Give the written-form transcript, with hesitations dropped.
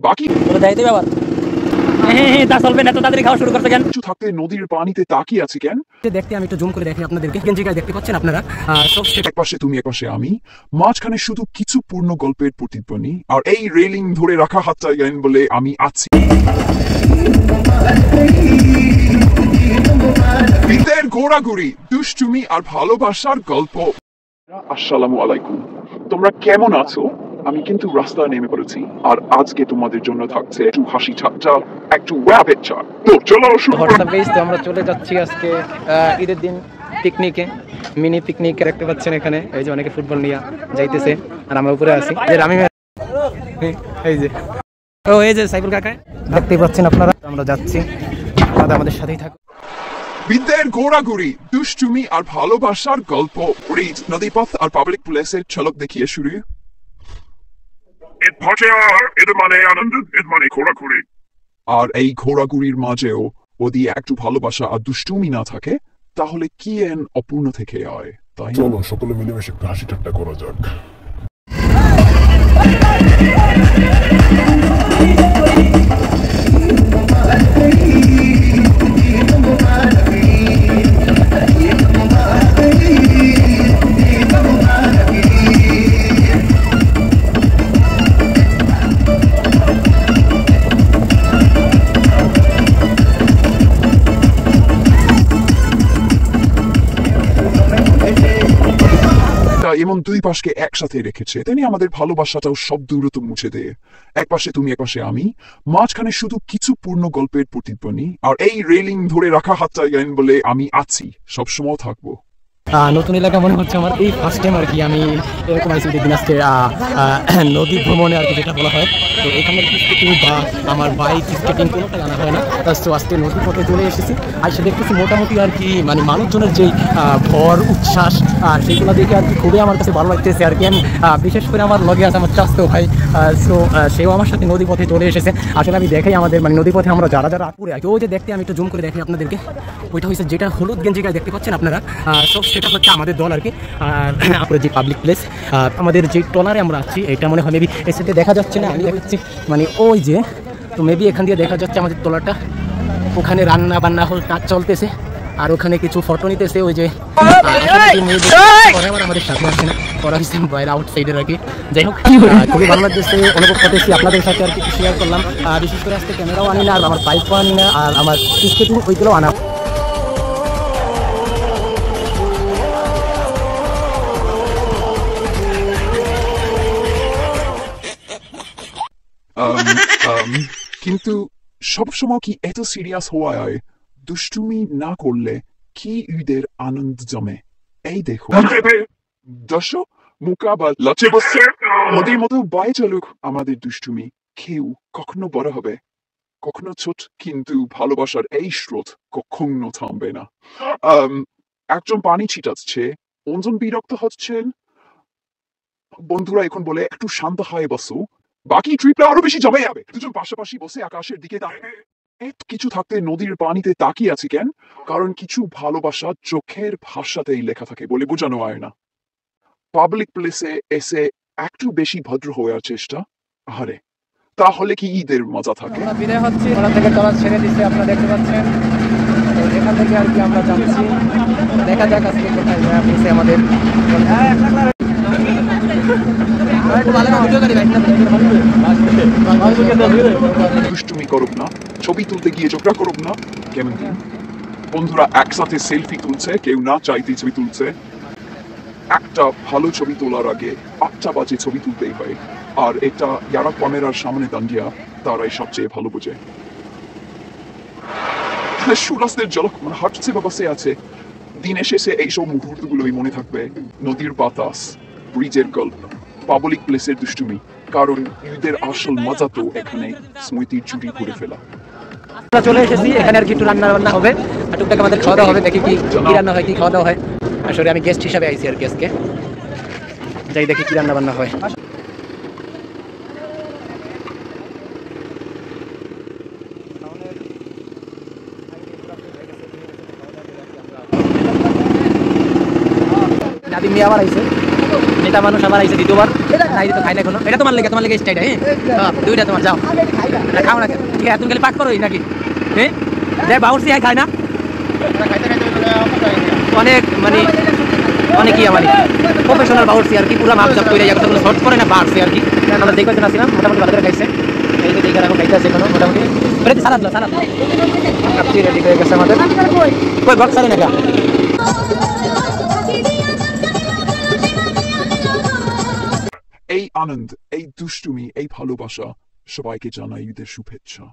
বাকি কিছু থাকতে নদীর পানিতে তাকিয়ে আছি কেন? দেখতে আমি একটু জুম করে দেখি আপনাদেরকে। জায়গায় দেখতে পাচ্ছেন আপনারা, এক পাশে তুমি, এক পাশে আমি, মাঝখানে শুধু কিছু পূর্ণ গল্পের প্রতিধ্বনি, আর এই রেলিং ধরে রাখা হাতটা বলে আমি আছি। বিদের ঘোরাঘুরি, দুষ্টুমি আর ভালোবাসার গল্প। আসসালামু আলাইকুম, তোমরা কেমন আছো? আমি কিন্তু রাস্তায় নেমে পড়েছি, আর আজকে তোমাদের জন্য থাকছে একটু হাসি ঠাট্টা, একটু র্যাপিড চার। তো চলো শুরু করি। তো আমরা চলে যাচ্ছি আজকে ঈদের দিন পিকনিকে, মিনি পিকনিকে। দেখতে পাচ্ছেন এখানে এই যে অনেকে ফুটবল নিয়ে যাইতেছে, আর আমরা উপরে আছি। আমি এই যে এই যে সাইফুল কাকা দেখতে পাচ্ছেন আপনারা। আমরা যাচ্ছি, দাদা আমাদের সাথেই থাকুন। বিদের ঘোরাঘুরি, দুষ্টুমি আর ভালোবাসার গল্প। নদীপথ আর পাবলিক প্লেসের ঝলক দেখিয়ে শুরু। আর এই ঘোরাঘুরির মাঝেও যদি একটু ভালোবাসা আর দুষ্টুমি না থাকে, তাহলে কি অপূর্ণ থেকে হয়। তাই চলো সকলে মিলেমিশে একটু হাসি ঠাট্টা করা যাক। এমন দুই পাশকে একসাথে রেখেছে, তেমনি আমাদের ভালোবাসাটাও সব দূরত্ব মুছে দেয়। এক পাশে তুমি, এক পাশে আমি, মাঝখানে শুধু কিছু পূর্ণ গল্পের প্রতিধ্বনি, আর এই রেলিং ধরে রাখা হাতটা বলে আমি আছি, সবসময় থাকবো। নতুন এলাকা মনে হচ্ছে আমার, এই ফার্স্ট টাইম আর কি আমি এরকম আইসি দিনাজপুর নদী ভ্রমণে আর কি, যেটা বলা হয়। তো এখানে স্কেটিং বা আমার বাইক স্কেটিং কোনোটাই আনা হয় না। তো আজকে নদীর পথে চলে এসেছি, আর সে দেখতেছি মোটামুটি আর কি মানে মানুষজনের যেই ভর উচ্ছ্বাস, সেগুলো দেখে আর কি খুবই আমার কাছে ভালো লাগতেছে আর কি। আমি বিশেষ করে আমার লগে আছে আমার চাচতো ভাই, সো সেও আমার সাথে নদী পথে চলে এসেছে। আসলে আমি দেখাই আমাদের মানে নদী পথে আমরা যারা যারা আপুরে আর কি, ওই যে দেখতে আমি একটু জুম করে দেখি আপনাদেরকে। ওইটা হচ্ছে যেটা হলুদ গেঞ্জি গায়ে দেখতে পাচ্ছেন আপনারা, সব সেটা হচ্ছে আমাদের দল আর কি। আর আমরা যে পাবলিক প্লেস, আমাদের যে ট্রলারে আমরা আছি, এটা মনে হয় মেবি এই সাইডে দেখা যাচ্ছে না, আমি দেখাচ্ছি মানে ওই যে, তো মেবি এখান দিয়ে দেখা যাচ্ছে আমাদের ট্রলারটা। ওখানে রান্না বান্না কাজ চলতেছে, আর ওখানে কিছু ফটো নিতেছে ওই যে আমাদের সাথে আসে না, ওরা হচ্ছে বাইরে আউট সাইডের আর কি। যাই হোক, খুবই ভালো লাগতেছে, অনুভব করতেছি আপনাদের সাথে আর কিছু শেয়ার করলাম। বিশেষ করে আজকে ক্যামেরাও আনি না, আর আমার বাইকও আনি না, আর আমার স্কেটিং ওইগুলোও আনা। কিন্তু সবসময় কি এত সিরিয়াস হওয়া হয়? দুষ্টুমি না করলে কি ঈদের আনন্দ জমে? এই দেখো দর্শক, মুখা বা লচে বসছে, নদীর মতো বয়ে চলুক আমাদের দুষ্টুমি। কেউ কখনো বড় হবে, কখনো ছোট, কিন্তু ভালোবাসার এই স্রোত কখনো থামবে না। একজন পানি ছিটাচ্ছে, অন্যজন বিরক্ত হচ্ছেন। বন্ধুরা এখন বলে একটু শান্ত হয়ে বসো, বাকি ট্রিপটা আরো বেশি জমে যাবে। দুজন পাশাপাশি বসে আকাশের দিকে তাকিয়ে কিছু থাকতে নদীর পানিতে তাকিয়ে আছি কেন? কারণ কিছু ভালোবাসা চোখের ভাষাতেই লেখা থাকে বলে বোঝানো হয় না। পাবলিক প্লেসে এসে একটু বেশি ভদ্র হওয়ার চেষ্টা, আরে তাহলে কি ঈদের মজা থাকে? বিদায় হচ্ছে, ওরা থেকে ট্রলার ছেড়ে দিচ্ছে, আপনারা দেখতে পাচ্ছেন। তো এখান থেকে আর কি আমরা যাচ্ছি, দেখা যাক আজকে কোথায় যায় আপনি আমাদের। দুষ্টুমি করুক না, ছবি তুলতে গিয়ে ঝগড়া করুক না, কেমন কি? বন্ধুরা একসাথে সেলফি তুলছে, কেউ না চাইতে ছবি তুলছে। একটা ভালো ছবি তোলার আগে 8টা বাজে ছবি তুলতেই হয়, আর এটা যারা ক্যামেরার সামনে দাঁড়িয়ে তারাই সবচেয়ে ভালো বোঝে। সুরাস্তের জলক মানে হাঁটছে বা বসে আছে, দিনে শেষে এইসব মুহূর্তগুলোই মনে থাকবে। নদীর বাতাস, ব্রিজের গল্প, পাবলিক প্লেসের দুষ্টুমি, কারণ ঈদের আসল মজা তো এখানে স্মৃতির চুরি করে ফেলা। আমরা চলে এসেছি, এখানে আর কি একটু রান্না বান্না হবে, আর টুকটাক আমাদের খাওয়া দাওয়া হবে। দেখি কি রান্না হয়, কি খাওয়া দাওয়া হয়। আসলে আমি গেস্ট হিসাবে আইছি আর কি আজকে, যাই দেখি কি রান্না বান্না হয়। নাদিম নিয়ে আবার আইছে। নেতা মানুষ আবার আইসে দ্বিতীয়বার নাই দিতে খাই না কোনো এটা তোমার লেগে স্টাইটা দুইটা তোমার যাও এটা খাও না ঠিক আছে তুমি খালি পাক করোই নাকি হ্যাঁ দেখ বাউন্সি খায় না অনেক মানে অনেক কি মানে প্রফেশনাল বাউন্সি আর কি পুরো মাপজাপ করে যায় কোনো শর্ট করে না বাড়ছে আর কি আমরা দেখতে আসছিলাম মোটামুটি ভালো করে খাইছে এই যে দেখে এখন খাইতে আছে কোনো মোটামুটি সালাদ রেডি হয়ে গেছে আমাদের কই বক্স আছে নাকি এই আনন্দ, এই দুষ্টুমি, এই ভালোবাসা সবাইকে জানাই ঈদের শুভেচ্ছা।